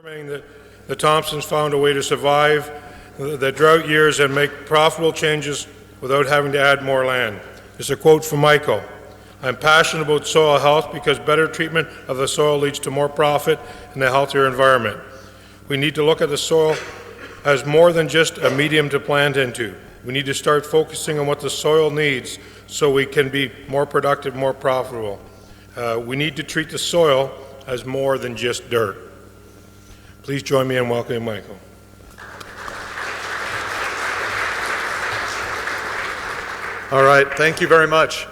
farming, the Thompsons found a way to survive the drought years and make profitable changes without having to add more land. It's a quote from Michael. I'm passionate about soil health because better treatment of the soil leads to more profit and a healthier environment. We need to look at the soil as more than just a medium to plant into. We need to start focusing on what the soil needs so we can be more productive, more profitable. We need to treat the soil as more than just dirt. Please join me in welcoming Michael. All right, thank you very much.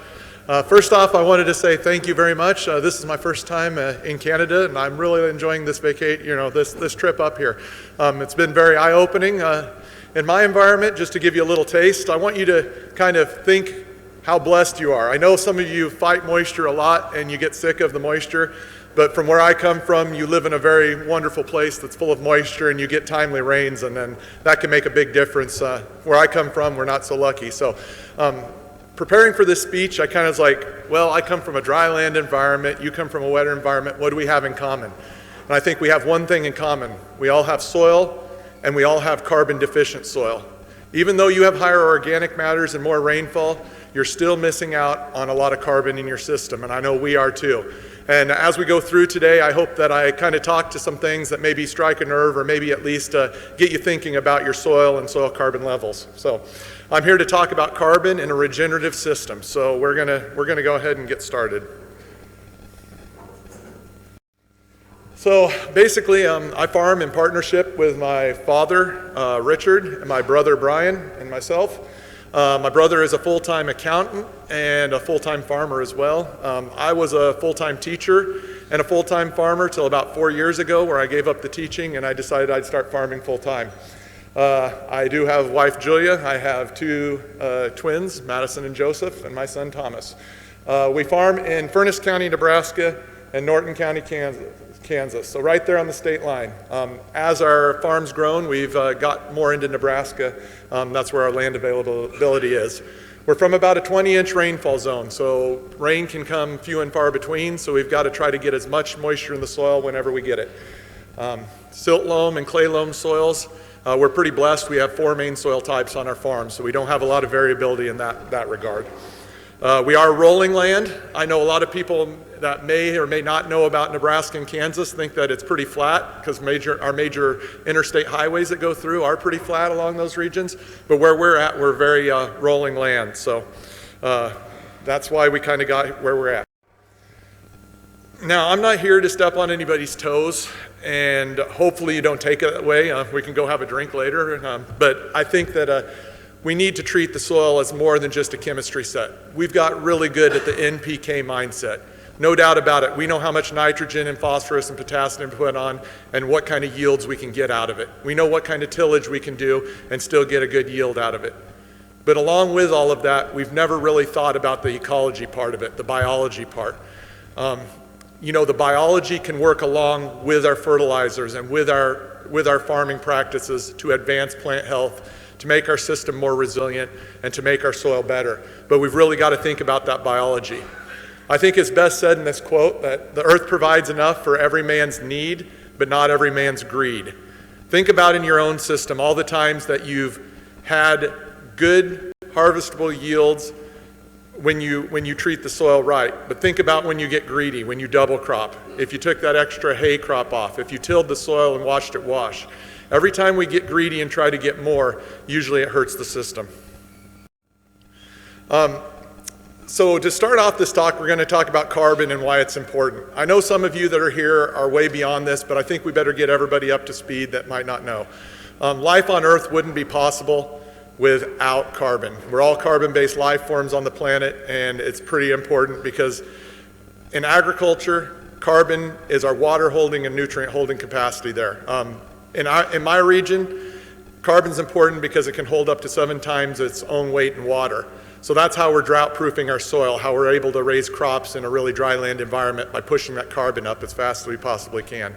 First off, I wanted to say thank you very much. This is my first time in Canada, and I'm really enjoying this this trip up here. It's been very eye-opening. In my environment, just to give you a little taste, I want you to kind of think how blessed you are. I know some of you fight moisture a lot and you get sick of the moisture, but from where I come from, you live in a very wonderful place that's full of moisture and you get timely rains, and then that can make a big difference. Where I come from, we're not so lucky. So preparing for this speech, I kind of was like, well, I come from a dry land environment, you come from a wetter environment, what do we have in common? And I think we have one thing in common. We all have soil, and we all have carbon deficient soil. Even though you have higher organic matters and more rainfall, you're still missing out on a lot of carbon in your system, and I know we are too. And as we go through today, I hope that I kind of talk to some things that maybe strike a nerve or maybe at least get you thinking about your soil and soil carbon levels. So I'm here to talk about carbon in a regenerative system. So we're gonna go ahead and get started. So basically, I farm in partnership with my father, Richard, and my brother, Brian, and myself. My brother is a full-time accountant and a full-time farmer as well. I was a full-time teacher and a full-time farmer till about 4 years ago, where I gave up the teaching and I decided I'd start farming full-time. I do have wife Julia. I have two twins, Madison and Joseph, and my son Thomas. We farm in Furnace County, Nebraska, and Norton County, Kansas, so right there on the state line. As our farm's grown, we've got more into Nebraska. That's where our land availability is. We're from about a 20-inch rainfall zone, so rain can come few and far between, so we've got to try to get as much moisture in the soil whenever we get it. Silt loam and clay loam soils, we're pretty blessed. We have 4 main soil types on our farm, so we don't have a lot of variability in that regard. We are rolling land. I know a lot of people that may or may not know about Nebraska and Kansas think that it's pretty flat because our major interstate highways that go through are pretty flat along those regions. But where we're at, we're very rolling land. So that's why we kind of got where we're at. Now, I'm not here to step on anybody's toes, and hopefully you don't take it that way. We can go have a drink later. But I think that we need to treat the soil as more than just a chemistry set. We've got really good at the NPK mindset. No doubt about it. We know how much nitrogen and phosphorus and potassium to put on and what kind of yields we can get out of it. We know what kind of tillage we can do and still get a good yield out of it. But along with all of that, we've never really thought about the ecology part of it, the biology part. The biology can work along with our fertilizers and with our farming practices to advance plant health, to make our system more resilient, and to make our soil better. But we've really got to think about that biology. I think it's best said in this quote that the earth provides enough for every man's need, but not every man's greed. Think about in your own system all the times that you've had good harvestable yields when you treat the soil right. But think about when you get greedy, when you double crop, if you took that extra hay crop off, if you tilled the soil and watched it wash. Every time we get greedy and try to get more, usually it hurts the system. So to start off this talk, we're going to talk about carbon and why it's important. I know some of you that are here are way beyond this, but I think we better get everybody up to speed that might not know. Life on Earth wouldn't be possible without carbon. We're all carbon-based life forms on the planet, and it's pretty important because in agriculture, carbon is our water holding and nutrient holding capacity there. In my region, carbon's important because it can hold up to 7 times its own weight in water. So that's how we're drought-proofing our soil, how we're able to raise crops in a really dry land environment by pushing that carbon up as fast as we possibly can.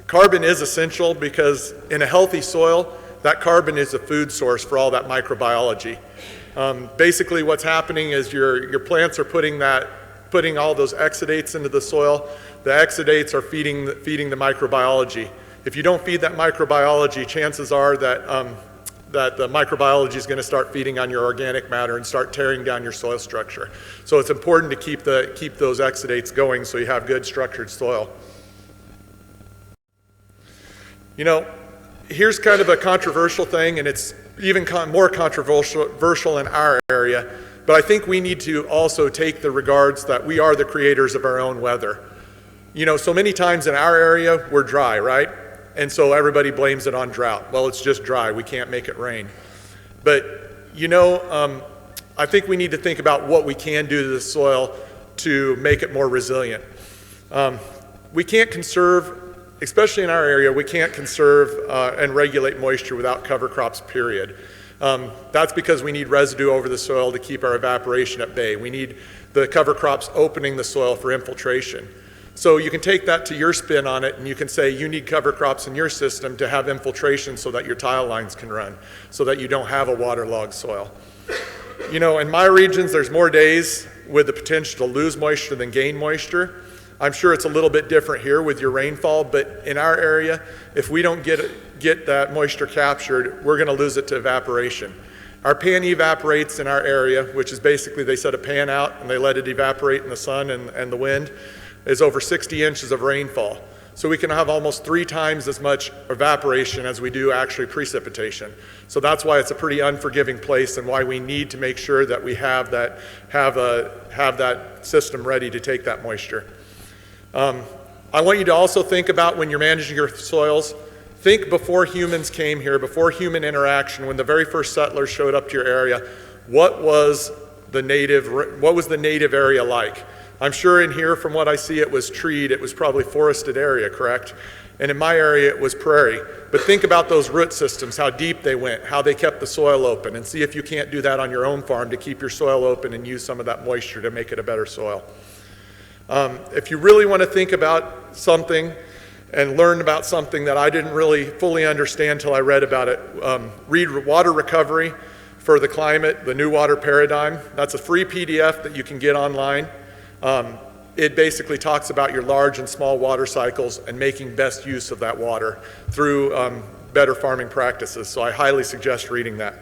Carbon is essential because in a healthy soil, that carbon is a food source for all that microbiology. Basically what's happening is your plants are putting all those exudates into the soil. the exudates are feeding the microbiology. If you don't feed that microbiology, chances are that that the microbiology is going to start feeding on your organic matter and start tearing down your soil structure. So it's important to keep those exudates going so you have good structured soil. You know, here's kind of a controversial thing, and it's even more controversial in our area, but I think we need to also take the regards that we are the creators of our own weather. You know, so many times in our area, we're dry, right? And so everybody blames it on drought. Well, it's just dry. We can't make it rain. But, you know, I think we need to think about what we can do to the soil to make it more resilient. We can't conserve, especially in our area, we can't conserve and regulate moisture without cover crops, period. That's because we need residue over the soil to keep our evaporation at bay. We need the cover crops opening the soil for infiltration. So you can take that to your spin on it, and you can say you need cover crops in your system to have infiltration so that your tile lines can run, so that you don't have a waterlogged soil. You know, in my regions, there's more days with the potential to lose moisture than gain moisture. I'm sure it's a little bit different here with your rainfall, but in our area, if we don't get that moisture captured, we're going to lose it to evaporation. Our pan evaporates in our area, which is basically they set a pan out and they let it evaporate in the sun and the wind, is over 60 inches of rainfall. So we can have almost 3 times as much evaporation as we do actually precipitation. So that's why it's a pretty unforgiving place and why we need to make sure that we have that system ready to take that moisture. I want you to also think about when you're managing your soils, think before humans came here, before human interaction, when the very first settlers showed up to your area, what was the native area like? I'm sure in here, from what I see, it was treed, it was probably forested area, correct? And in my area, it was prairie. But think about those root systems, how deep they went, how they kept the soil open, and see if you can't do that on your own farm to keep your soil open and use some of that moisture to make it a better soil. If you really want to think about something and learn about something that I didn't really fully understand until I read about it, read Water Recovery for the Climate, the New Water Paradigm. That's a free PDF that you can get online. It basically talks about your large and small water cycles and making best use of that water through better farming practices. So I highly suggest reading that.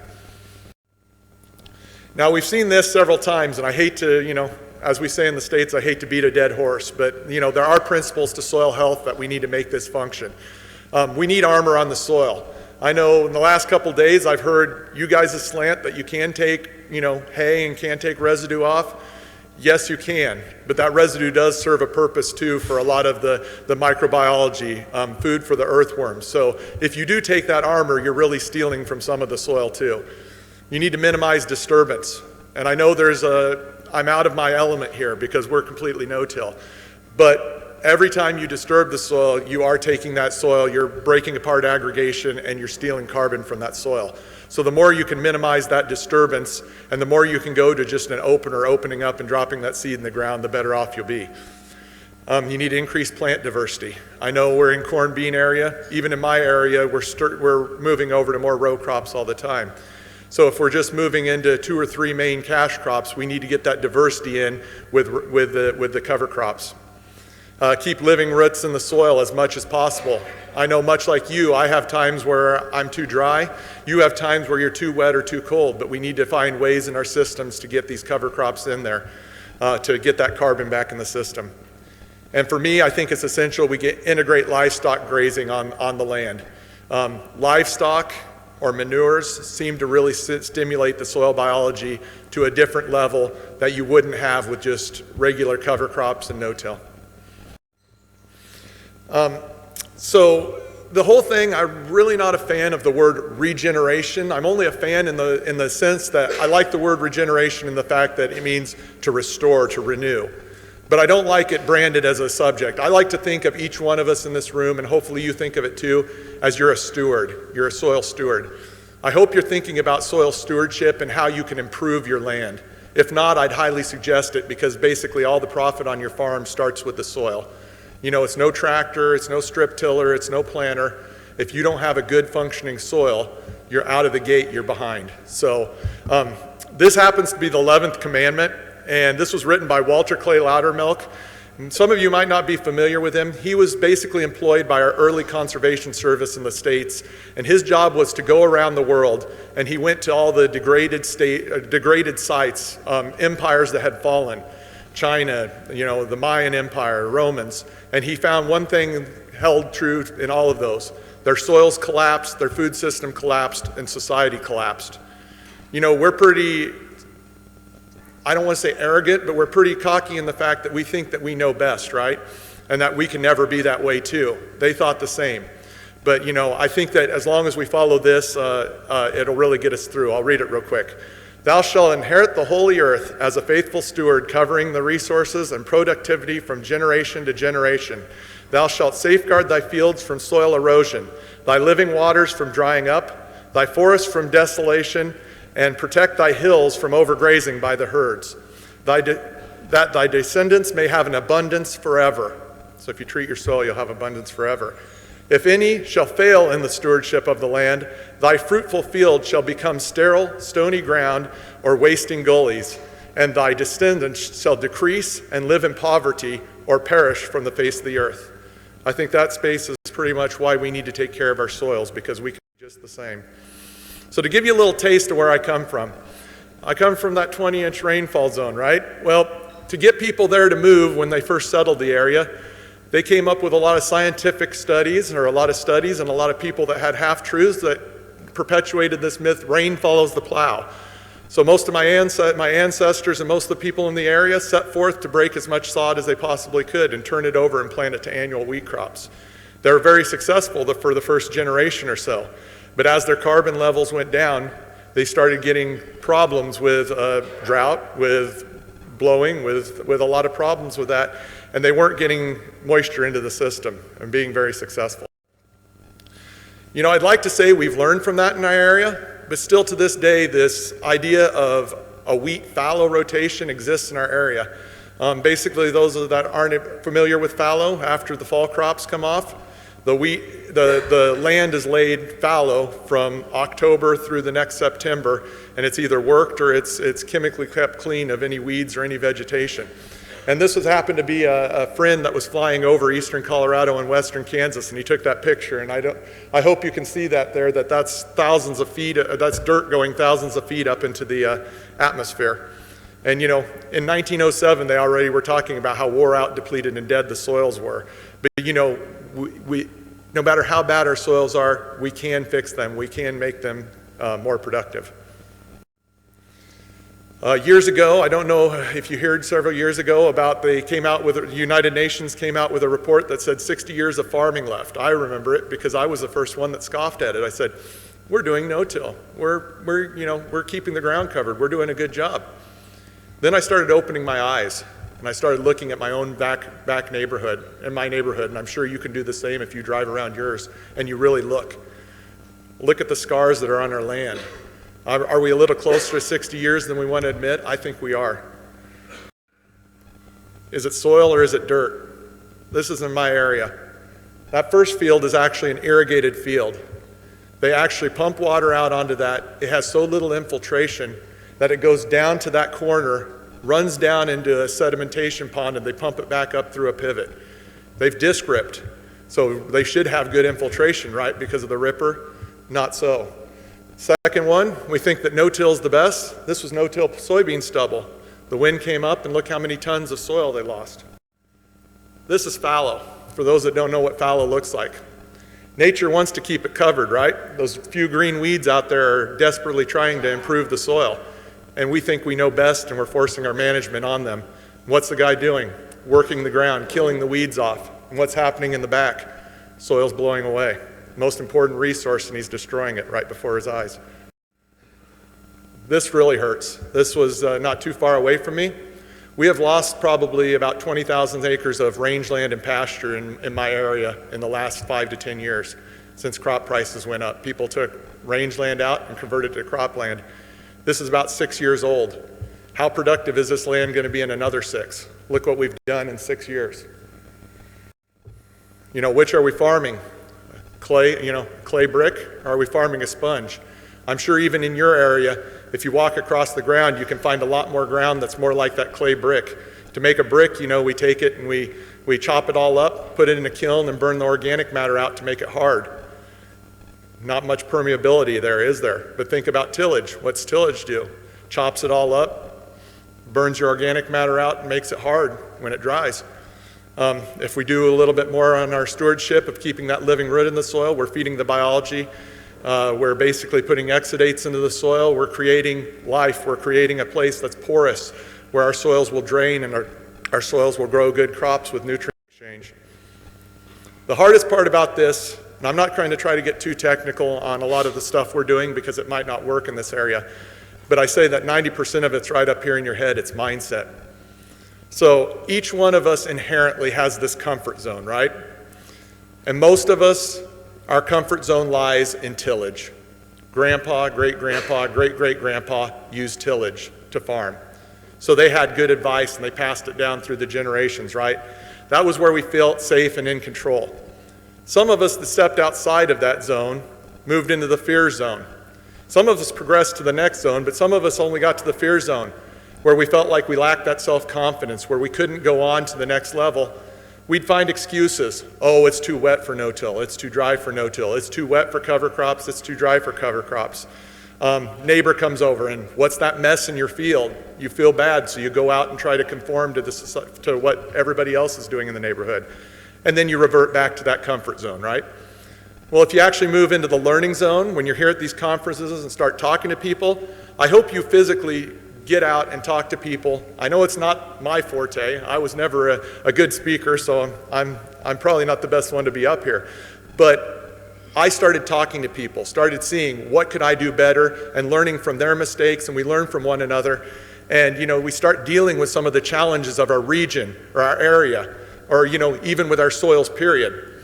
Now we've seen this several times, and I hate to, you know, as we say in the States, I hate to beat a dead horse, but you know, there are principles to soil health that we need to make this function. We need armor on the soil. I know in the last couple days I've heard you guys' slant that you can take, you know, hay and can take residue off. Yes, you can, but that residue does serve a purpose too for a lot of the microbiology, food for the earthworms. So if you do take that armor, you're really stealing from some of the soil too. You need to minimize disturbance. And I know I'm out of my element here because we're completely no-till. But every time you disturb the soil, you are taking that soil, you're breaking apart aggregation, and you're stealing carbon from that soil. So the more you can minimize that disturbance and the more you can go to just an opener, opening up and dropping that seed in the ground, the better off you'll be. You need to increase plant diversity. I know we're in corn bean area. Even in my area, we're moving over to more row crops all the time. So if we're just moving into 2 or 3 main cash crops, we need to get that diversity in with the cover crops. Keep living roots in the soil as much as possible. I know much like you, I have times where I'm too dry. You have times where you're too wet or too cold, but we need to find ways in our systems to get these cover crops in there to get that carbon back in the system. And for me, I think it's essential we integrate livestock grazing on the land. Livestock or manures seem to really stimulate the soil biology to a different level that you wouldn't have with just regular cover crops and no-till. So the whole thing, I'm really not a fan of the word regeneration. I'm only a fan in the sense that I like the word regeneration in the fact that it means to restore, to renew. But I don't like it branded as a subject. I like to think of each one of us in this room, and hopefully you think of it too, as you're a steward. You're a soil steward. I hope you're thinking about soil stewardship and how you can improve your land. If not, I'd highly suggest it because basically all the profit on your farm starts with the soil. You know, it's no tractor, it's no strip tiller, it's no planter. If you don't have a good functioning soil, you're out of the gate, you're behind. So this happens to be the 11th commandment, and this was written by Walter Clay Loudermilk. And some of you might not be familiar with him. He was basically employed by our early conservation service in the States, and his job was to go around the world, and he went to all the degraded sites, empires that had fallen. China, the Mayan Empire, Romans, and he found one thing held true in all of those. Their soils collapsed, their food system collapsed, and society collapsed. We're pretty, I don't want to say arrogant, but we're pretty cocky in the fact that we think that we know best, right? And that we can never be that way too. They thought the same. But I think that as long as we follow this, it'll really get us through. I'll read it real quick. Thou shalt inherit the holy earth as a faithful steward, covering the resources and productivity from generation to generation. Thou shalt safeguard thy fields from soil erosion, thy living waters from drying up, thy forests from desolation, and protect thy hills from overgrazing by the herds, that thy descendants may have an abundance forever. So if you treat your soil, you'll have abundance forever. If any shall fail in the stewardship of the land, thy fruitful field shall become sterile, stony ground, or wasting gullies, and thy descendants shall decrease and live in poverty or perish from the face of the earth. I think that space is pretty much why we need to take care of our soils, because we can be just the same. So to give you a little taste of where I come from that 20-inch rainfall zone, right? Well, to get people there to move when they first settled the area, they came up with a lot of scientific studies, or a lot of studies, and a lot of people that had half-truths that perpetuated this myth, rain follows the plow. So most of my ancestors and most of the people in the area set forth to break as much sod as they possibly could and turn it over and plant it to annual wheat crops. They were very successful for the first generation or so. But as their carbon levels went down, they started getting problems with drought, with blowing, with a lot of problems with that. And they weren't getting moisture into the system and being very successful. I'd like to say we've learned from that in our area, but still to this day, this idea of a wheat fallow rotation exists in our area. Basically, those that aren't familiar with fallow, after the fall crops come off, the land is laid fallow from October through the next September, and it's either worked or it's chemically kept clean of any weeds or any vegetation. And this has happened to be a friend that was flying over eastern Colorado and western Kansas, and he took that picture. And I hope you can see that there, that's thousands of feet, that's dirt going thousands of feet up into the atmosphere. And in 1907, they already were talking about how wore out, depleted, and dead the soils were. But we no matter how bad our soils are, we can fix them. We can make them more productive. Years ago, I don't know if you heard several years ago about the United Nations came out with a report that said 60 years of farming left. I remember it because I was the first one that scoffed at it. I said, we're doing no-till. We're keeping the ground covered. We're doing a good job. Then I started opening my eyes, and I started looking at my own back neighborhood, in my neighborhood, and I'm sure you can do the same if you drive around yours and you really look. Look at the scars that are on our land. Are we a little closer to 60 years than we want to admit? I think we are. Is it soil or is it dirt? This is in my area. That first field is actually an irrigated field. They actually pump water out onto that. It has so little infiltration that it goes down to that corner, runs down into a sedimentation pond, and they pump it back up through a pivot. They've disc ripped, so they should have good infiltration, right, because of the ripper? Not so. Second one, we think that no-till is the best. This was no-till soybean stubble. The wind came up, and look how many tons of soil they lost. This is fallow, for those that don't know what fallow looks like. Nature wants to keep it covered, right? Those few green weeds out there are desperately trying to improve the soil. And we think we know best, and we're forcing our management on them. What's the guy doing? Working the ground, killing the weeds off. And what's happening in the back? Soil's blowing away. Most important resource, and he's destroying it right before his eyes. This really hurts. This was not too far away from me. We have lost probably about 20,000 acres of rangeland and pasture in my area in the last 5 to 10 years since crop prices went up. People took rangeland out and converted it to cropland. This is about 6 years old. How productive is this land going to be in another 6? Look what we've done in 6 years. Which are we farming? Clay brick, or are we farming a sponge? I'm sure even in your area, if you walk across the ground, you can find a lot more ground that's more like that clay brick. To make a brick, we take it and we chop it all up, put it in a kiln, and burn the organic matter out to make it hard. Not much permeability there, is there? But think about tillage. What's tillage do? Chops it all up, burns your organic matter out, and makes it hard when it dries. If we do a little bit more on our stewardship of keeping that living root in the soil, we're feeding the biology. We're basically putting exudates into the soil. We're creating life. We're creating a place that's porous where our soils will drain and our soils will grow good crops with nutrient exchange. The hardest part about this, and I'm not trying to try to get too technical on a lot of the stuff we're doing because it might not work in this area, but I say that 90% of it's right up here in your head. It's mindset. So each one of us inherently has this comfort zone, right? And most of us, our comfort zone lies in tillage. Grandpa, great-grandpa, great-great-grandpa used tillage to farm. So they had good advice and they passed it down through the generations, right? That was where we felt safe and in control. Some of us that stepped outside of that zone moved into the fear zone. Some of us progressed to the next zone, but some of us only got to the fear zone, where we felt like we lacked that self-confidence, where we couldn't go on to the next level. We'd find excuses. Oh, it's too wet for no-till. It's too dry for no-till. It's too wet for cover crops. It's too dry for cover crops. Neighbor comes over and what's that mess in your field? You feel bad, so you go out and try to conform to what everybody else is doing in the neighborhood. And then you revert back to that comfort zone, right? Well, if you actually move into the learning zone, when you're here at these conferences and start talking to people, I hope you physically get out and talk to people. I know it's not my forte. I was never a good speaker, so I'm probably not the best one to be up here. But I started talking to people, started seeing what could I do better and learning from their mistakes, and we learn from one another. And we start dealing with some of the challenges of our region or our area, or even with our soils, period.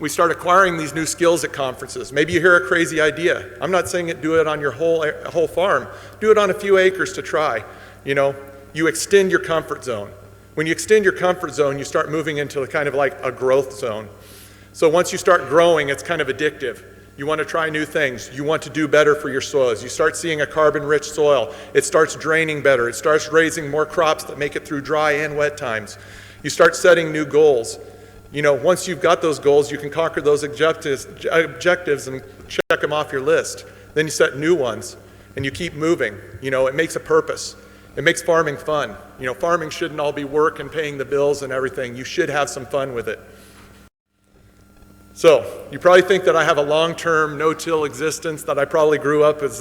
We start acquiring these new skills at conferences. Maybe you hear a crazy idea. I'm not saying do it on your whole farm. Do it on a few acres to try. You extend your comfort zone. When you extend your comfort zone, you start moving into kind of like a growth zone. So once you start growing, it's kind of addictive. You want to try new things. You want to do better for your soils. You start seeing a carbon-rich soil. It starts draining better. It starts raising more crops that make it through dry and wet times. You start setting new goals. Once you've got those goals, you can conquer those objectives and check them off your list. Then you set new ones, and you keep moving. It makes a purpose. It makes farming fun. Farming shouldn't all be work and paying the bills and everything. You should have some fun with it. So, you probably think that I have a long-term no-till existence, that I probably grew up as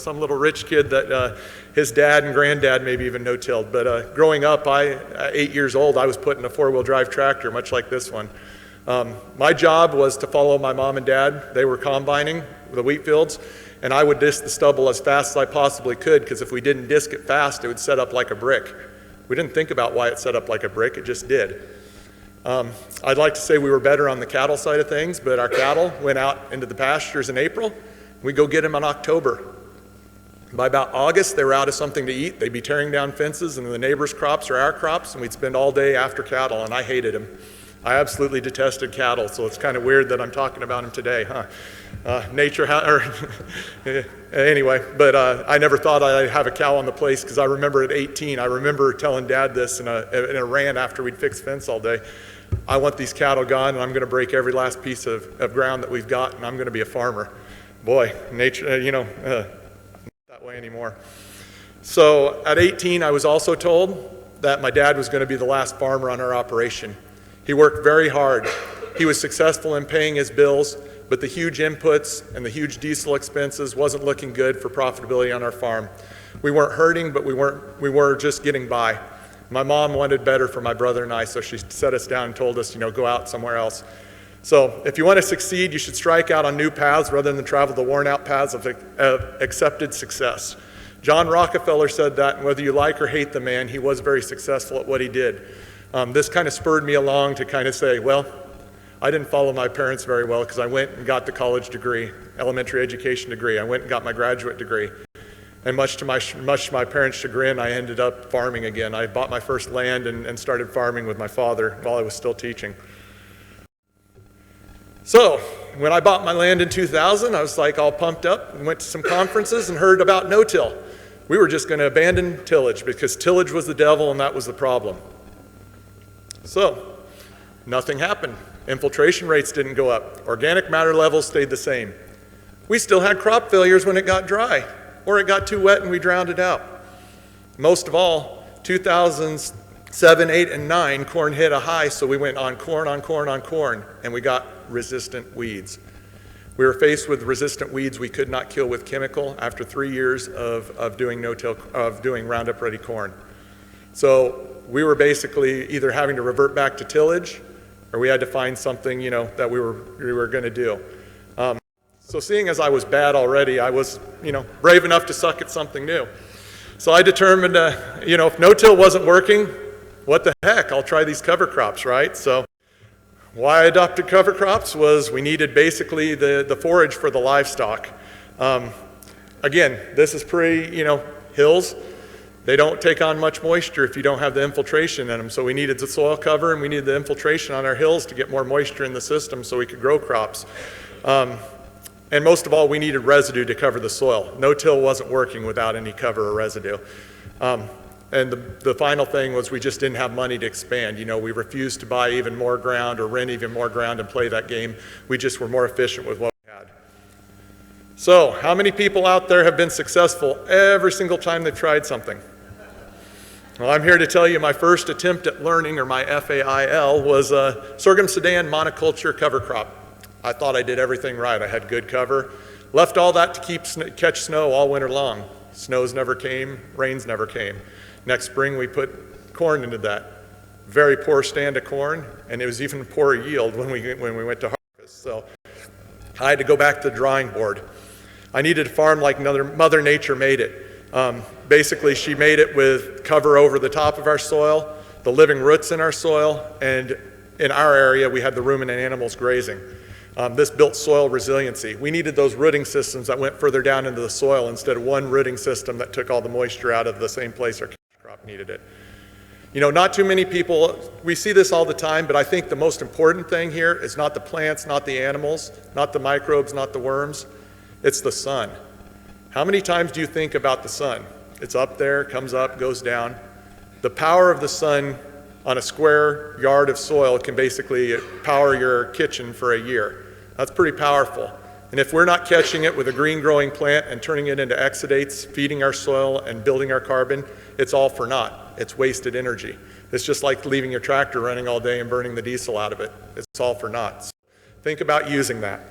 some little rich kid that his dad and granddad maybe even no-tilled. But growing up, at 8 years old, I was put in a four-wheel drive tractor, much like this one. My job was to follow my mom and dad. They were combining the wheat fields, and I would disc the stubble as fast as I possibly could, because if we didn't disc it fast, it would set up like a brick. We didn't think about why it set up like a brick, it just did. I'd like to say we were better on the cattle side of things, but our cattle went out into the pastures in April. We go get them in October. By about August, they were out of something to eat. They'd be tearing down fences, and the neighbors' crops or our crops, and we'd spend all day after cattle, and I hated them. I absolutely detested cattle, so it's kind of weird that I'm talking about them today, huh? Anyway, but I never thought I'd have a cow on the place, because I remember at 18, I remember telling Dad this in a rant after we'd fixed fence all day. I want these cattle gone, and I'm going to break every last piece of ground that we've got, and I'm going to be a farmer. Boy, nature, not that way anymore. So at 18, I was also told that my dad was going to be the last farmer on our operation. He worked very hard. He was successful in paying his bills, but the huge inputs and the huge diesel expenses wasn't looking good for profitability on our farm. We weren't hurting, but we were just getting by. My mom wanted better for my brother and I, so she set us down and told us, go out somewhere else. So if you want to succeed, you should strike out on new paths rather than travel the worn-out paths of accepted success. John Rockefeller said that, and whether you like or hate the man, he was very successful at what he did. This kind of spurred me along to kind of say, well, I didn't follow my parents very well, because I went and got the college degree, elementary education degree. I went and got my graduate degree. And much to my parents' chagrin, I ended up farming again. I bought my first land and started farming with my father while I was still teaching. So when I bought my land in 2000, I was like all pumped up and went to some conferences and heard about no-till. We were just going to abandon tillage because tillage was the devil and that was the problem. So, nothing happened. Infiltration rates didn't go up. Organic matter levels stayed the same. We still had crop failures when it got dry, or it got too wet and we drowned it out. Most of all, 2007, 8, and 9, corn hit a high, so we went on corn, on corn, on corn, and we got resistant weeds. We were faced with resistant weeds we could not kill with chemical after 3 years of doing Roundup Ready corn. So we were basically either having to revert back to tillage, or we had to find something, that we were going to do. So seeing as I was bad already, I was, brave enough to suck at something new. So I determined, if no-till wasn't working, what the heck? I'll try these cover crops, right? So why I adopted cover crops was we needed basically the forage for the livestock. Again, this is pretty, hills. They don't take on much moisture if you don't have the infiltration in them. So we needed the soil cover and we needed the infiltration on our hills to get more moisture in the system so we could grow crops. And most of all, we needed residue to cover the soil. No-till wasn't working without any cover or residue. And the final thing was we just didn't have money to expand. We refused to buy even more ground or rent even more ground and play that game. We just were more efficient with what we had. So how many people out there have been successful every single time they've tried something? Well, I'm here to tell you my first attempt at learning, or my FAIL, was a sorghum Sudan monoculture cover crop. I thought I did everything right. I had good cover. Left all that to catch snow all winter long. Snows never came, rains never came. Next spring we put corn into that. Very poor stand of corn, and it was even poorer yield when we went to harvest. So I had to go back to the drawing board. I needed to farm like Mother Nature made it. Basically, she made it with cover over the top of our soil, the living roots in our soil, and in our area we had the ruminant animals grazing. This built soil resiliency. We needed those rooting systems that went further down into the soil instead of one rooting system that took all the moisture out of the same place our crop needed it. Not too many people, we see this all the time, but I think the most important thing here is not the plants, not the animals, not the microbes, not the worms. It's the sun. How many times do you think about the sun? It's up there, comes up, goes down. The power of the sun on a square yard of soil can basically power your kitchen for a year. That's pretty powerful. And if we're not catching it with a green growing plant and turning it into exudates, feeding our soil and building our carbon, it's all for naught. It's wasted energy. It's just like leaving your tractor running all day and burning the diesel out of it. It's all for naught. So think about using that.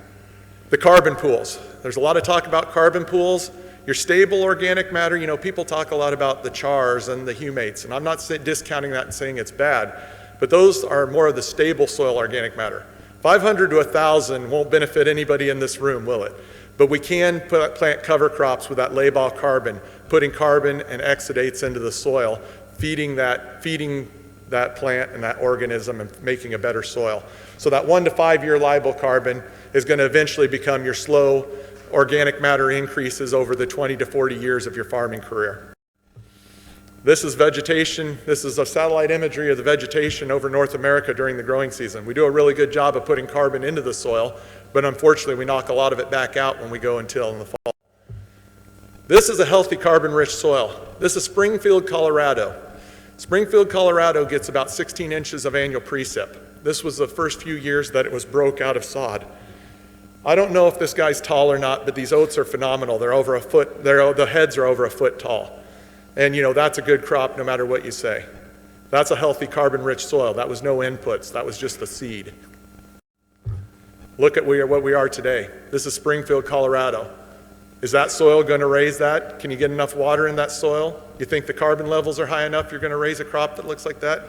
The carbon pools. There's a lot of talk about carbon pools. Your stable organic matter, people talk a lot about the chars and the humates, and I'm not discounting that and saying it's bad, but those are more of the stable soil organic matter. 500 to 1,000 won't benefit anybody in this room, will it? But we can plant cover crops with that labile carbon, putting carbon and exudates into the soil, feeding that plant and that organism and making a better soil. So that 1 to 5 year labile carbon is going to eventually become your slow organic matter increases over the 20 to 40 years of your farming career. This is vegetation. This is a satellite imagery of the vegetation over North America during the growing season. We do a really good job of putting carbon into the soil, but unfortunately we knock a lot of it back out when we go and till in the fall. This is a healthy carbon-rich soil. This is Springfield, Colorado. Springfield, Colorado gets about 16 inches of annual precip. This was the first few years that it was broke out of sod. I don't know if this guy's tall or not, but these oats are phenomenal. They're over a foot, the heads are over a foot tall. And that's a good crop no matter what you say. That's a healthy carbon-rich soil. That was no inputs, that was just the seed. Look at what we are today. This is Springfield, Colorado. Is that soil going to raise that? Can you get enough water in that soil? You think the carbon levels are high enough you're going to raise a crop that looks like that?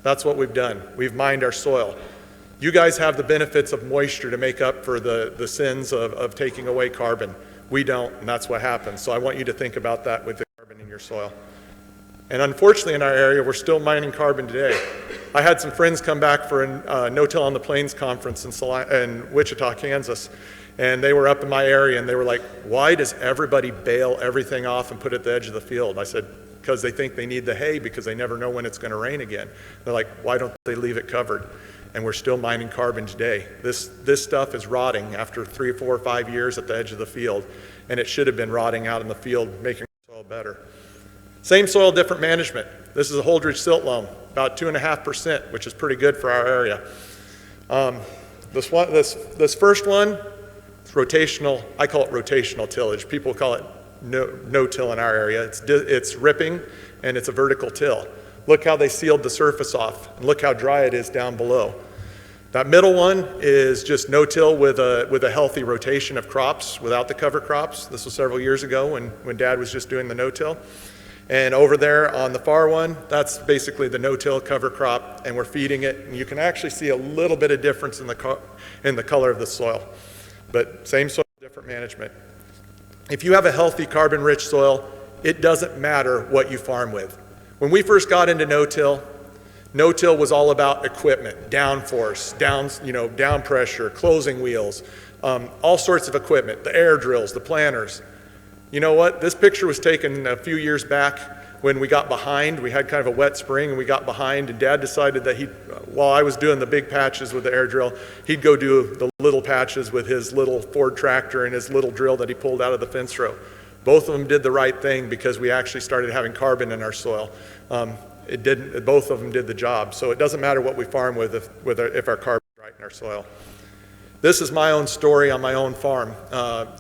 That's what we've done. We've mined our soil. You guys have the benefits of moisture to make up for the sins of taking away carbon. We don't, and that's what happens. So I want you to think about that with the carbon in your soil. And unfortunately in our area, we're still mining carbon today. I had some friends come back for a No-Till on the Plains conference in Wichita, Kansas, and they were up in my area and they were like, why does everybody bale everything off and put it at the edge of the field? I said, because they think they need the hay because they never know when it's going to rain again. They're like, why don't they leave it covered? And we're still mining carbon today. This stuff is rotting after 3, 4, 5 years at the edge of the field, and it should have been rotting out in the field, making our soil better. Same soil, different management. This is a Holdridge silt loam, about 2.5%, which is pretty good for our area. This first one, it's rotational. I call it rotational tillage. People call it no-till in our area. It's ripping, and it's a vertical till. Look how they sealed the surface off, and look how dry it is down below. That middle one is just no-till with a healthy rotation of crops without the cover crops. This was several years ago when Dad was just doing the no-till. And over there on the far one, that's basically the no-till cover crop, and we're feeding it. And you can actually see a little bit of difference in the color of the soil. But same soil, different management. If you have a healthy carbon-rich soil, it doesn't matter what you farm with. When we first got into no-till was all about equipment, downforce, down pressure, closing wheels, all sorts of equipment, the air drills, the planters. You know what? This picture was taken a few years back when we got behind. We had kind of a wet spring and we got behind, and Dad decided that while I was doing the big patches with the air drill, he'd go do the little patches with his little Ford tractor and his little drill that he pulled out of the fence row. Both of them did the right thing because we actually started having carbon in our soil. Both of them did the job. So it doesn't matter what we farm with if our carbon is right in our soil. This is my own story on my own farm.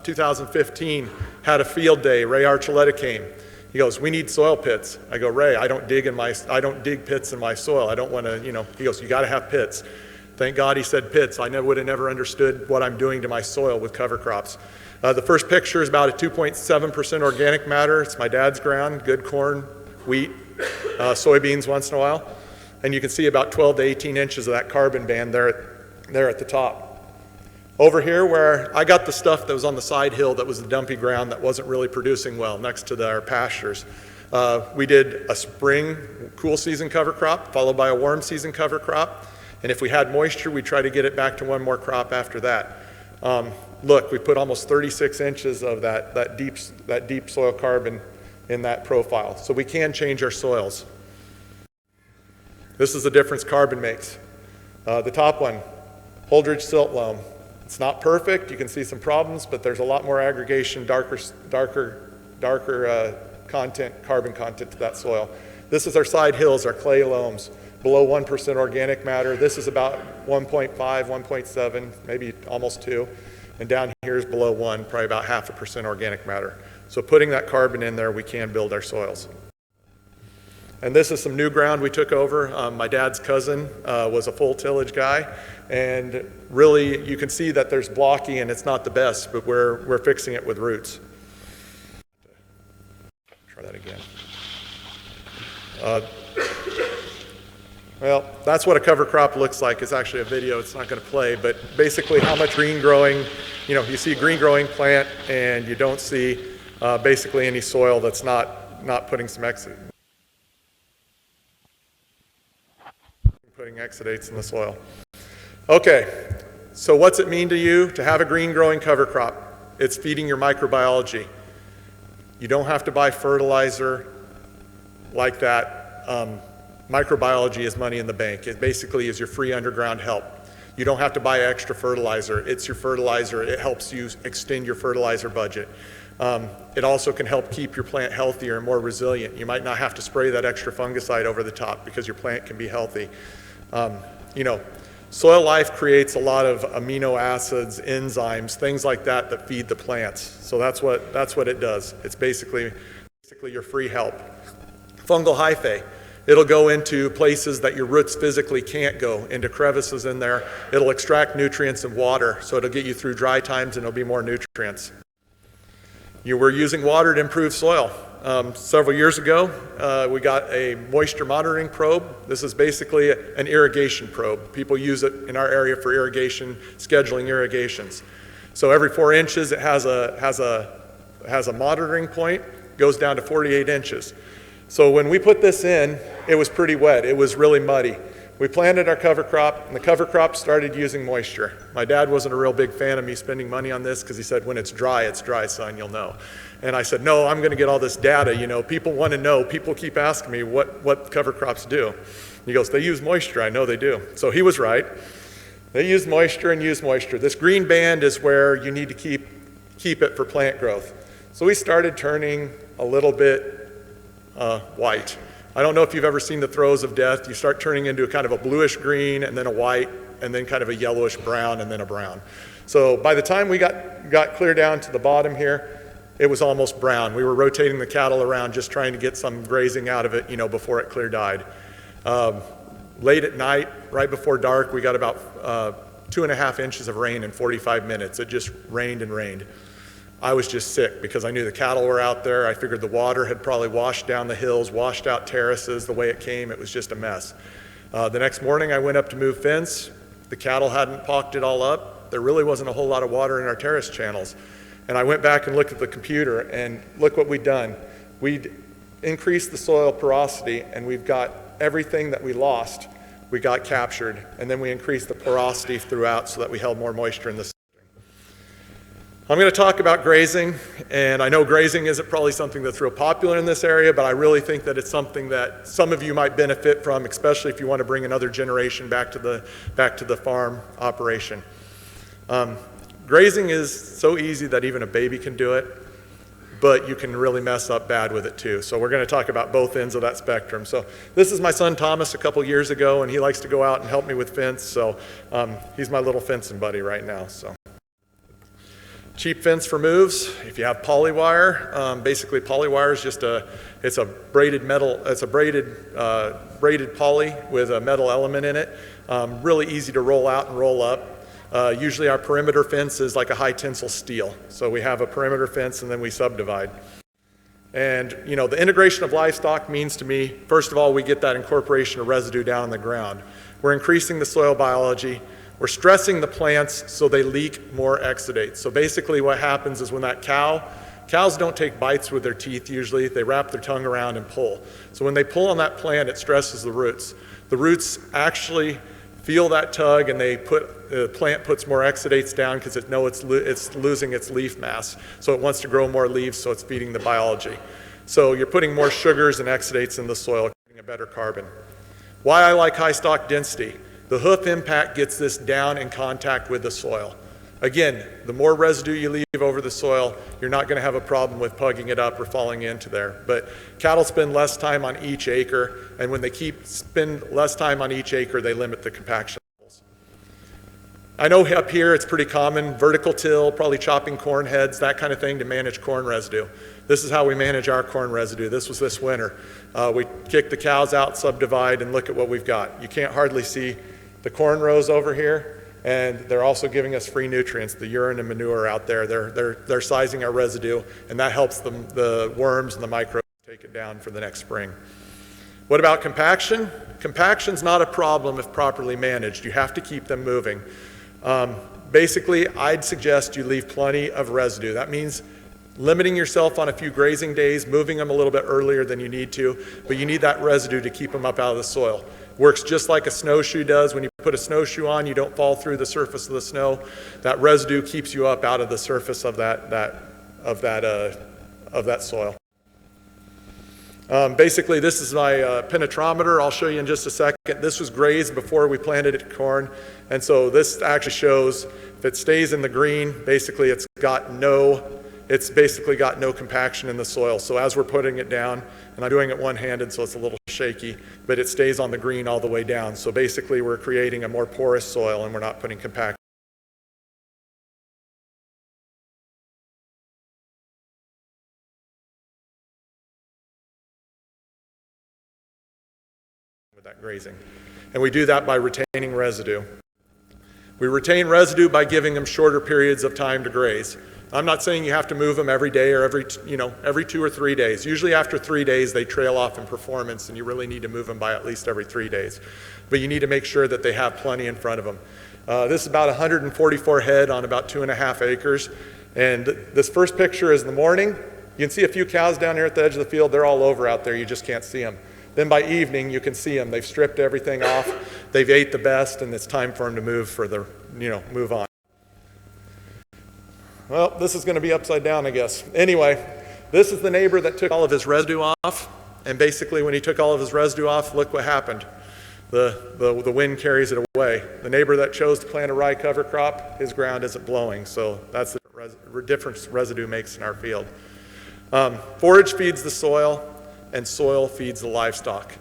2015, had a field day. Ray Archuleta came. He goes, "We need soil pits." I go, "Ray, I don't dig pits in my soil. I don't want to, He goes, "You got to have pits." Thank God he said pits. I would have never understood what I'm doing to my soil with cover crops. The first picture is about a 2.7% organic matter. It's my dad's ground, good corn, wheat, soybeans once in a while. And you can see about 12 to 18 inches of that carbon band there at the top. Over here where I got the stuff that was on the side hill that was the dumpy ground that wasn't really producing well next to our pastures. We did a spring cool season cover crop followed by a warm season cover crop. And if we had moisture, we'd try to get it back to one more crop after that. Look, we put almost 36 inches of that deep soil carbon in that profile. So we can change our soils. This is the difference carbon makes. The top one, Holdridge silt loam. It's not perfect. You can see some problems, but there's a lot more aggregation, darker content, carbon content to that soil. This is our side hills, our clay loams, below 1% organic matter. This is about 1.5, 1.7, maybe almost 2. And down here is below 1, probably about 0.5% organic matter. So putting that carbon in there, we can build our soils. And this is some new ground we took over. My dad's cousin was a full tillage guy, and really you can see that there's blocky and it's not the best, but we're fixing it with roots. Try that again. Well, that's what a cover crop looks like. It's actually a video, it's not going to play, but basically how much green growing, you see a green growing plant and you don't see basically any soil that's not putting some putting exudates in the soil. Okay, so what's it mean to you to have a green growing cover crop? It's feeding your microbiology. You don't have to buy fertilizer like that. Microbiology is money in the bank. It basically is your free underground help. You don't have to buy extra fertilizer. It's your fertilizer. It helps you extend your fertilizer budget. It also can help keep your plant healthier and more resilient. You might not have to spray that extra fungicide over the top because your plant can be healthy. Soil life creates a lot of amino acids, enzymes, things like that feed the plants. So that's what it does. It's basically your free help. Fungal hyphae. It'll go into places that your roots physically can't go, into crevices in there. It'll extract nutrients and water, so it'll get you through dry times and it'll be more nutrients. We're using water to improve soil. Several years ago, we got a moisture monitoring probe. This is basically an irrigation probe. People use it in our area for irrigation, scheduling irrigations. So every 4 inches, it has a monitoring point, goes down to 48 inches. So when we put this in, it was pretty wet. It was really muddy. We planted our cover crop, and the cover crop started using moisture. My dad wasn't a real big fan of me spending money on this because he said, when it's dry, son, you'll know. And I said, no, I'm going to get all this data. People want to know. People keep asking me what cover crops do. He goes, they use moisture. I know they do. So he was right. They use moisture and use moisture. This green band is where you need to keep it for plant growth. So we started turning a little bit white. I don't know if you've ever seen the throes of death. You start turning into a kind of a bluish green and then a white and then kind of a yellowish brown and then a brown. So by the time we got clear down to the bottom here, it was almost brown. We were rotating the cattle around just trying to get some grazing out of it, you know, before it clear died. Late at night, right before dark, we got about 2.5 inches of rain in 45 minutes. It just rained and rained. I was just sick because I knew the cattle were out there. I figured the water had probably washed down the hills, washed out terraces the way it came. It was just a mess. The next morning I went up to move fence. The cattle hadn't pocked it all up. There really wasn't a whole lot of water in our terrace channels. And I went back and looked at the computer and look what we'd done. We'd increased the soil porosity and we've got everything that we lost, we got captured. And then we increased the porosity throughout so that we held more moisture in the system. I'm going to talk about grazing, and I know grazing isn't probably something that's real popular in this area, but I really think that it's something that some of you might benefit from, especially if you want to bring another generation back to the farm operation. Grazing is so easy that even a baby can do it, but you can really mess up bad with it too. So we're going to talk about both ends of that spectrum. So this is my son Thomas a couple years ago, and he likes to go out and help me with fence, so he's my little fencing buddy right now. So. Cheap fence for moves. If you have polywire, basically polywire is just it's a braided metal, it's a braided poly with a metal element in it. Really easy to roll out and roll up. Usually our perimeter fence is like a high tensile steel. So we have a perimeter fence and then we subdivide. And you know, the integration of livestock means to me, first of all, we get that incorporation of residue down on the ground. We're increasing the soil biology. We're stressing the plants so they leak more exudates. So basically what happens is when that cows don't take bites with their teeth usually, they wrap their tongue around and pull. So when they pull on that plant, it stresses the roots. The roots actually feel that tug and the plant puts more exudates down because it knows it's losing its leaf mass. So it wants to grow more leaves, so it's feeding the biology. So you're putting more sugars and exudates in the soil, getting a better carbon. Why I like high stock density. The hoof impact gets this down in contact with the soil. Again, the more residue you leave over the soil, you're not going to have a problem with pugging it up or falling into there. But cattle spend less time on each acre, and when they spend less time on each acre, they limit the compaction levels. I know up here it's pretty common, vertical till, probably chopping corn heads, that kind of thing to manage corn residue. This is how we manage our corn residue. This was this winter. We kick the cows out, subdivide, and look at what we've got. You can't hardly see the corn rows over here, and they're also giving us free nutrients, the urine and manure out there. They're sizing our residue, and that helps the worms and the microbes take it down for the next spring. What about compaction? Compaction's not a problem if properly managed. You have to keep them moving. Basically, I'd suggest you leave plenty of residue. That means limiting yourself on a few grazing days, moving them a little bit earlier than you need to, but you need that residue to keep them up out of the soil. Works just like a snowshoe does. When you put a snowshoe on, you don't fall through the surface of the snow. That residue keeps you up out of the surface of that soil. Basically, this is my penetrometer. I'll show you in just a second. This was grazed before we planted it corn, and so this actually shows if it stays in the green, basically it's basically got no compaction in the soil. So as we're putting it down, and I'm doing it one-handed so it's a little shaky, but it stays on the green all the way down. So basically we're creating a more porous soil and we're not putting compaction. With that grazing. And we do that by retaining residue. We retain residue by giving them shorter periods of time to graze. I'm not saying you have to move them every day or every 2 or 3 days. Usually after 3 days they trail off in performance and you really need to move them by at least every 3 days. But you need to make sure that they have plenty in front of them. This is about 144 head on about 2.5 acres. And this first picture is in the morning. You can see a few cows down here at the edge of the field. They're all over out there. You just can't see them. Then by evening you can see them. They've stripped everything off. They've ate the best and it's time for them to move on. Well, this is going to be upside down, I guess. Anyway, this is the neighbor that took all of his residue off. And basically when he took all of his residue off, look what happened. The wind carries it away. The neighbor that chose to plant a rye cover crop, his ground isn't blowing. So that's the difference residue makes in our field. Forage feeds the soil, and soil feeds the livestock.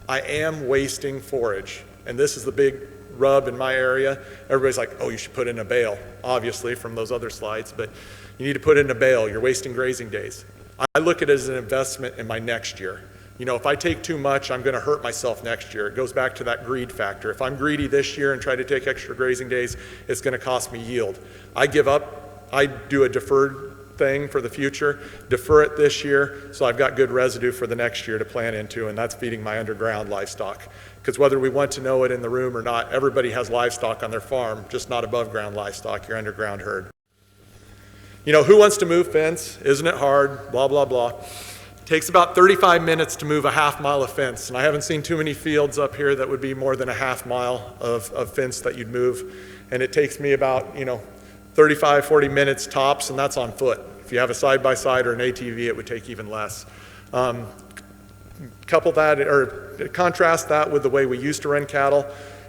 I am wasting forage, and this is the big rub in my area. Everybody's like, oh, you should put it in a bale, obviously from those other slides, but you need to put it in a bale. You're wasting grazing days. I look at it as an investment in my next year. You know, if I take too much, I'm going to hurt myself next year. It goes back to that greed factor. If I'm greedy this year and try to take extra grazing days, it's going to cost me yield. I give up. I do a deferred thing for the future, defer it this year, so I've got good residue for the next year to plant into, and that's feeding my underground livestock. Because whether we want to know it in the room or not, everybody has livestock on their farm, just not above ground livestock, your underground herd. You know, who wants to move fence? Isn't it hard? Blah, blah, blah. It takes about 35 minutes to move a half mile of fence, and I haven't seen too many fields up here that would be more than a half mile of fence that you'd move. And it takes me about, 35, 40 minutes tops, and that's on foot. If you have a side-by-side or an ATV, it would take even less. Contrast that with the way we used to run cattle.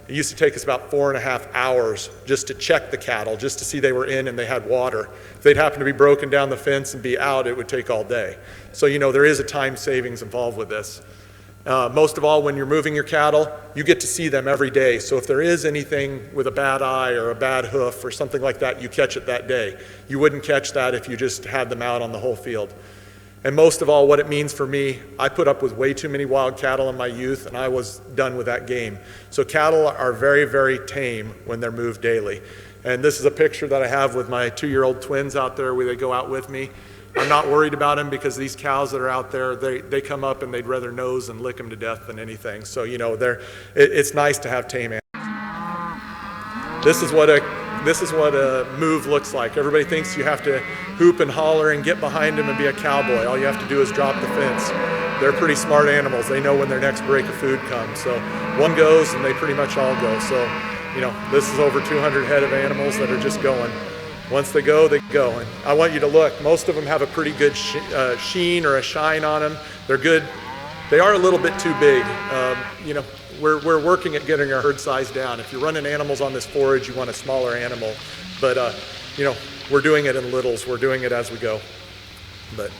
It used to take us about 4.5 hours just to check the cattle, just to see they were in and they had water. If they'd happen to be broken down the fence and be out, it would take all day. So, there is a time savings involved with this. Most of all, when you're moving your cattle, you get to see them every day. So if there is anything with a bad eye or a bad hoof or something like that, you catch it that day. You wouldn't catch that if you just had them out on the whole field. And most of all, what it means for me, I put up with way too many wild cattle in my youth, and I was done with that game. So cattle are very, very tame when they're moved daily. And this is a picture that I have with my 2-year-old twins out there where they go out with me. I'm not worried about them because these cows that are out there, they come up and they'd rather nose and lick them to death than anything. So, it's nice to have tame animals. This is what a move looks like. Everybody thinks you have to hoop and holler and get behind them and be a cowboy. All you have to do is drop the fence. They're pretty smart animals. They know when their next break of food comes. So one goes and they pretty much all go. So, this is over 200 head of animals that are just going. Once they go, they go. And I want you to look. Most of them have a pretty good sheen or a shine on them. They're good. They are a little bit too big. We're working at getting our herd size down. If you're running animals on this forage, you want a smaller animal. But, we're doing it in littles. We're doing it as we go. But.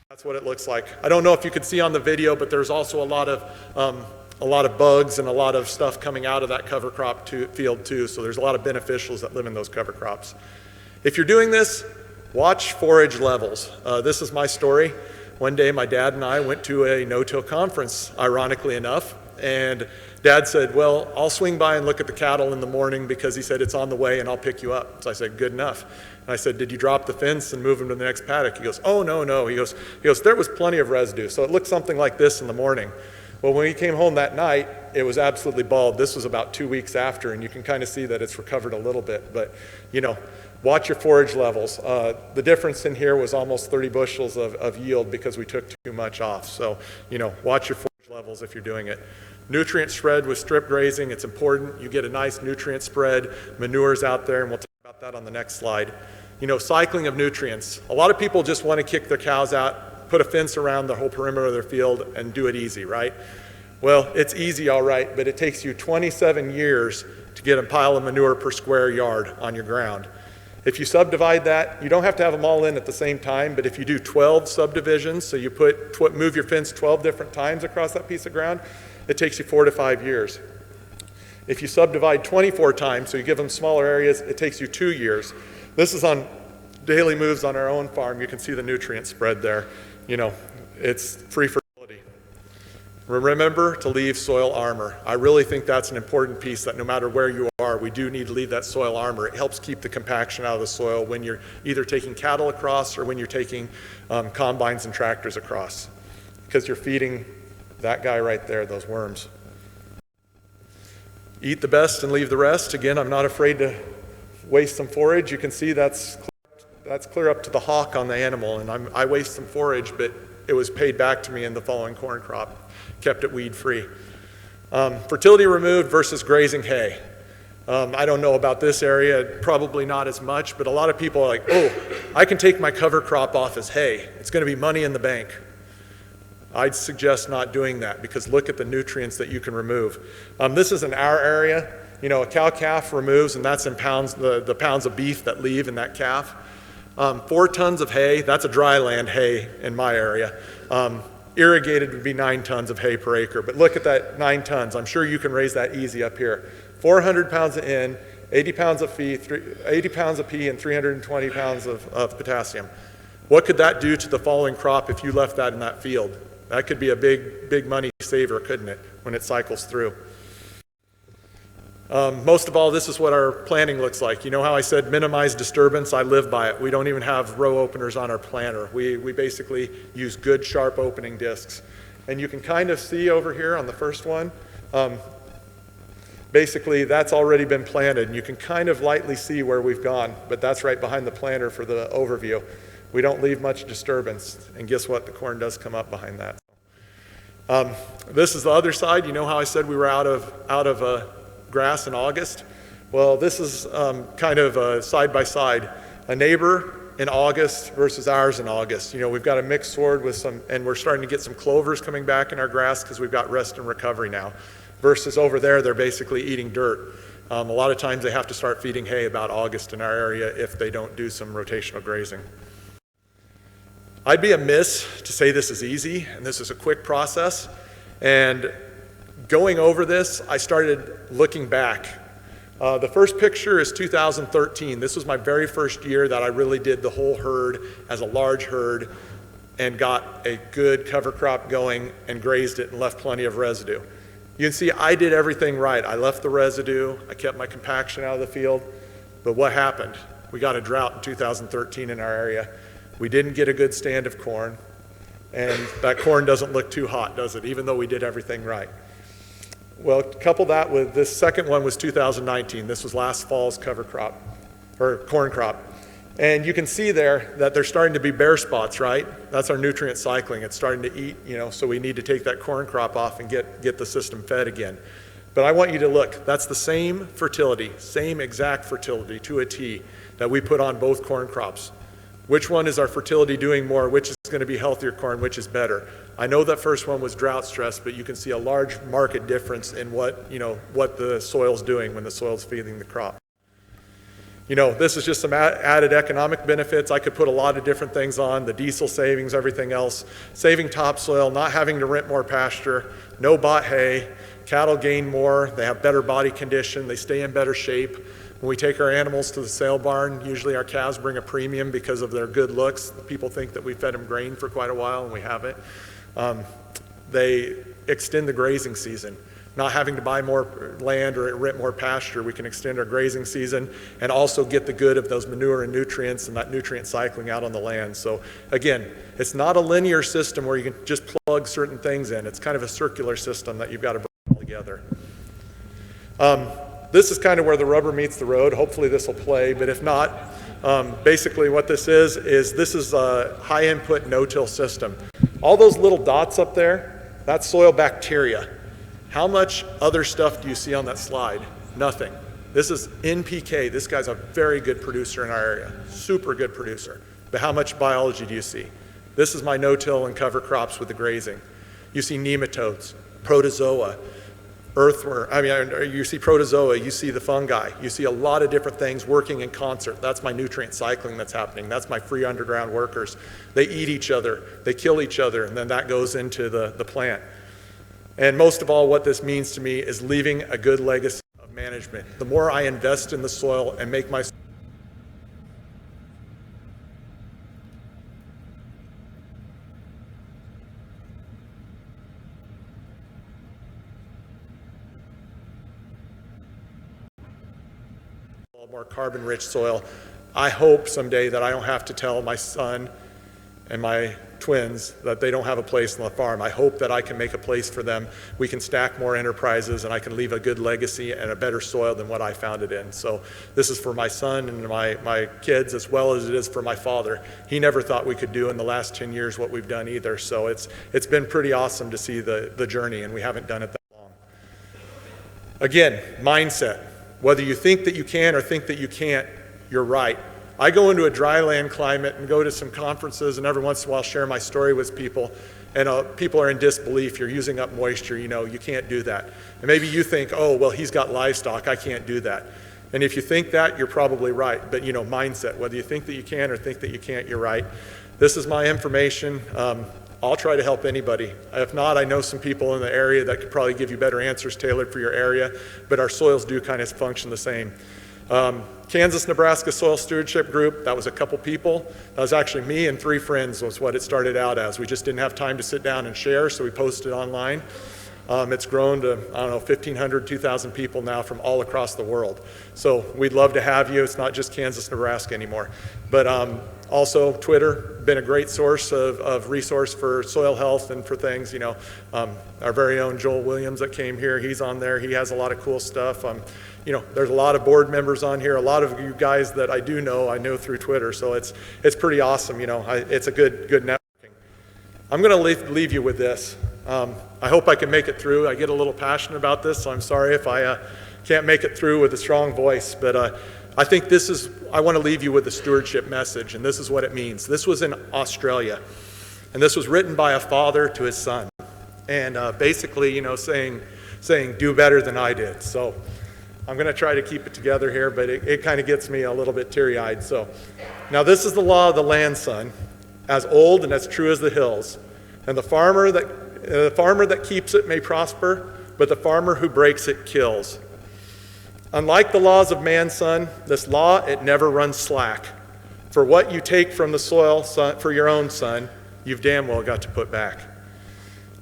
That's what it looks like. I don't know if you could see on the video, but there's also a lot of bugs and a lot of stuff coming out of that cover crop field too. So there's a lot of beneficials that live in those cover crops. If you're doing this, watch forage levels. This is my story. One day my dad and I went to a no-till conference, ironically enough, and Dad said, well, I'll swing by and look at the cattle in the morning because he said it's on the way and I'll pick you up. So I said, good enough. And I said, did you drop the fence and move them to the next paddock? He goes, oh, no. He goes, there was plenty of residue. So it looked something like this in the morning. Well, when we came home that night, it was absolutely bald. This was about 2 weeks after, and you can kind of see that it's recovered a little bit. But, watch your forage levels. The difference in here was almost 30 bushels of yield because we took too much off. So, watch your forage levels if you're doing it. Nutrient spread with strip grazing, it's important. You get a nice nutrient spread. Manure's out there, and we'll talk about that on the next slide. Cycling of nutrients. A lot of people just want to kick their cows out, put a fence around the whole perimeter of their field, and do it easy, right? Well, it's easy, all right, but it takes you 27 years to get a pile of manure per square yard on your ground. If you subdivide that, you don't have to have them all in at the same time, but if you do 12 subdivisions, so you move your fence 12 different times across that piece of ground, it takes you 4 to 5 years. If you subdivide 24 times, so you give them smaller areas, it takes you 2 years. This is on daily moves on our own farm. You can see the nutrient spread there. It's free fertility. Remember to leave soil armor. I really think that's an important piece, that no matter where you are, we do need to leave that soil armor. It helps keep the compaction out of the soil when you're either taking cattle across or when you're taking combines and tractors across, because you're feeding that guy right there, those worms. Eat the best and leave the rest. Again, I'm not afraid to waste some forage. You can see that's clear up to the hock on the animal, and I waste some forage, but it was paid back to me in the following corn crop. Kept it weed free. Fertility removed versus grazing hay. I don't know about this area, probably not as much, but a lot of people are like, oh, I can take my cover crop off as hay. It's going to be money in the bank. I'd suggest not doing that, because look at the nutrients that you can remove. This is in our area. You know, a cow calf removes, and that's in pounds, the pounds of beef that leave in that calf. 4 tons of hay, that's a dry land hay in my area. Irrigated would be 9 tons of hay per acre, but look at that 9 tons. I'm sure you can raise that easy up here. 400 pounds of N, 80 pounds of P, 80 pounds of P, and 320 pounds of potassium. What could that do to the following crop if you left that in that field? That could be a big money saver, couldn't it, when it cycles through? Most of all, this is what our planting looks like. You know how I said minimize disturbance? I live by it. We don't even have row openers on our planter. We basically use good sharp opening discs. And you can kind of see over here on the first one, basically that's already been planted. And you can kind of lightly see where we've gone, but that's right behind the planter for the overview. We don't leave much disturbance. And guess what? The corn does come up behind that. This is the other side. You know how I said we were out of grass in August? Well, this is kind of side by side. A neighbor in August versus ours in August. You know, we've got a mixed sward with some, and we're starting to get some clovers coming back in our grass because we've got rest and recovery now. Versus over there, they're basically eating dirt. A lot of times they have to start feeding hay about August in our area if they don't do some rotational grazing. I'd be amiss to say this is easy and this is a quick process. And going over this, I started looking back. The first picture is 2013. This was my very first year that I really did the whole herd as a large herd and got a good cover crop going and grazed it and left plenty of residue. You can see I did everything right. I left the residue, I kept my compaction out of the field, but what happened? We got a drought in 2013 in our area. We didn't get a good stand of corn, and that corn doesn't look too hot, does it, even though we did everything right. Well, couple that with this second one was 2019. This was last fall's cover crop, or corn crop. And you can see there that there's starting to be bare spots, right? That's our nutrient cycling. It's starting to eat, you know, so we need to take that corn crop off and get the system fed again. But I want you to look, that's the same fertility, same exact fertility to a T that we put on both corn crops. Which one is our fertility doing more? Which is going to be healthier corn? Which is better? I know that first one was drought stress, but you can see a large market difference in what the soil's doing when the soil's feeding the crop. You know, this is just some added economic benefits. I could put a lot of different things on, the diesel savings, everything else. Saving topsoil, not having to rent more pasture, no bought hay, cattle gain more, they have better body condition, they stay in better shape. When we take our animals to the sale barn, usually our calves bring a premium because of their good looks. People think that we fed them grain for quite a while, and we haven't. They extend the grazing season. Not having to buy more land or rent more pasture, we can extend our grazing season and also get the good of those manure and nutrients and that nutrient cycling out on the land. So again, it's not a linear system where you can just plug certain things in. It's kind of a circular system that you've got to bring all together. This is kind of where the rubber meets the road. Hopefully this will play, but if not, basically what this is a high input no-till system. All those little dots up there, that's soil bacteria. How much other stuff do you see on that slide? Nothing. This is NPK. This guy's a very good producer in our area, super good producer. But how much biology do you see? This is my no-till and cover crops with the grazing. You see nematodes, protozoa, earthworm, you see protozoa, you see the fungi, you see a lot of different things working in concert. That's my nutrient cycling that's happening. That's my free underground workers. They eat each other, they kill each other, and then that goes into the plant. And most of all, what this means to me is leaving a good legacy of management. The more I invest in the soil and make my a more carbon-rich soil. I hope someday that I don't have to tell my son and my twins that they don't have a place on the farm. I hope that I can make a place for them. We can stack more enterprises and I can leave a good legacy and a better soil than what I found it in. So this is for my son and my kids as well as it is for my father. He never thought we could do in the last 10 years what we've done either. So it's been pretty awesome to see the journey, and we haven't done it that long. Again, mindset. Whether you think that you can or think that you can't, you're right. I go into a dry land climate and go to some conferences and every once in a while share my story with people, and people are in disbelief. You're using up moisture, you can't do that. And maybe you think, oh, well, he's got livestock, I can't do that. And if you think that, you're probably right. But mindset, whether you think that you can or think that you can't, you're right. This is my information. I'll try to help anybody. If not, I know some people in the area that could probably give you better answers tailored for your area, but our soils do kind of function the same. Kansas-Nebraska Soil Stewardship Group, that was a couple people. That was actually me and 3 friends was what it started out as. We just didn't have time to sit down and share, so we posted online. It's grown to, 1,500, 2,000 people now from all across the world. So we'd love to have you. It's not just Kansas, Nebraska anymore. But also Twitter, been a great source of resource for soil health and for things. Our very own Joel Williams that came here, he's on there. He has a lot of cool stuff. There's a lot of board members on here. A lot of you guys that I know through Twitter. So it's pretty awesome. It's a good networking. I'm going to leave you with this. I hope I can make it through. I get a little passionate about this, so I'm sorry if I can't make it through with a strong voice. But I think I want to leave you with a stewardship message, and this is what it means. This was in Australia, and this was written by a father to his son, and basically, saying, do better than I did. So I'm going to try to keep it together here, but it kind of gets me a little bit teary-eyed. So now this is the law of the land, son, as old and as true as the hills. And the farmer that keeps it may prosper, but the farmer who breaks it kills. Unlike the laws of man, son, this law, it never runs slack. For what you take from the soil, son, for your own son, you've damn well got to put back.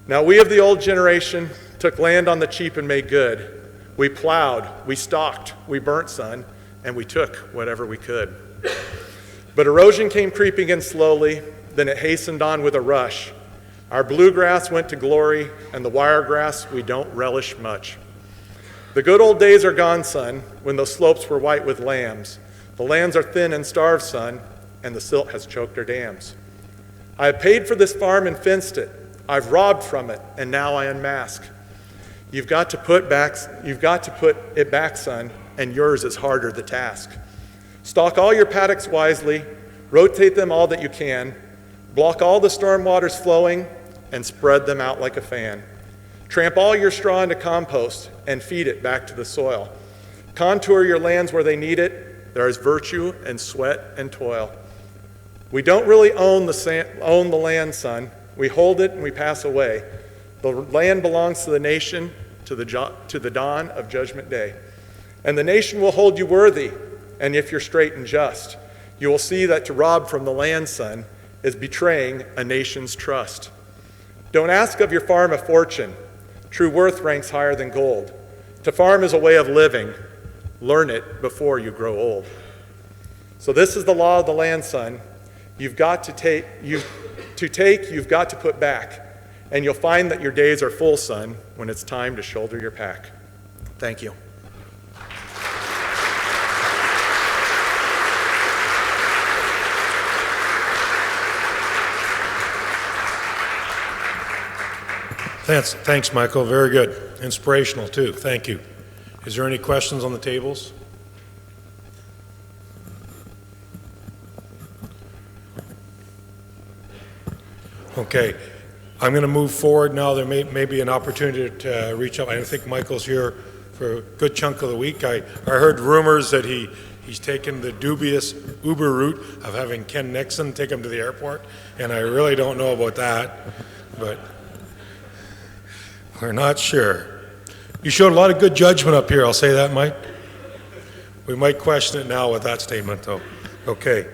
Now we of the old generation took land on the cheap and made good. We plowed, we stalked, we burnt, son, and we took whatever we could. But erosion came creeping in slowly, then it hastened on with a rush. Our bluegrass went to glory, and the wiregrass we don't relish much. The good old days are gone, son, when those slopes were white with lambs. The lands are thin and starved, son, and the silt has choked our dams. I have paid for this farm and fenced it. I've robbed from it, and now I unmask. You've got to put it back, son, and yours is harder the task. Stock all your paddocks wisely, rotate them all that you can, block all the storm waters flowing, and spread them out like a fan. Tramp all your straw into compost and feed it back to the soil. Contour your lands where they need it. There is virtue and sweat and toil. We don't really own the land, son. We hold it and we pass away. The land belongs to the nation to the dawn of Judgment Day. And the nation will hold you worthy, and if you're straight and just, you will see that to rob from the land, son, is betraying a nation's trust. Don't ask of your farm a fortune. True worth ranks higher than gold. To farm is a way of living. Learn it before you grow old. So this is the law of the land, son. You've got to take, you've got to put back. And you'll find that your days are full, son, when it's time to shoulder your pack. Thank you. Thanks, Michael. Very good. Inspirational, too. Thank you. Is there any questions on the tables? Okay. I'm going to move forward now. There may be an opportunity to reach out. I think Michael's here for a good chunk of the week. I heard rumors that he's taken the dubious Uber route of having Ken Nixon take him to the airport, and I really don't know about that, but we're not sure. You showed a lot of good judgment up here, I'll say that, Mike. We might question it now with that statement, though. Okay,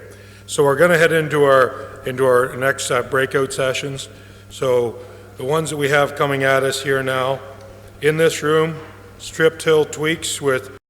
so we're going to head into our next breakout sessions. So the ones that we have coming at us here now, in this room, strip till tweaks with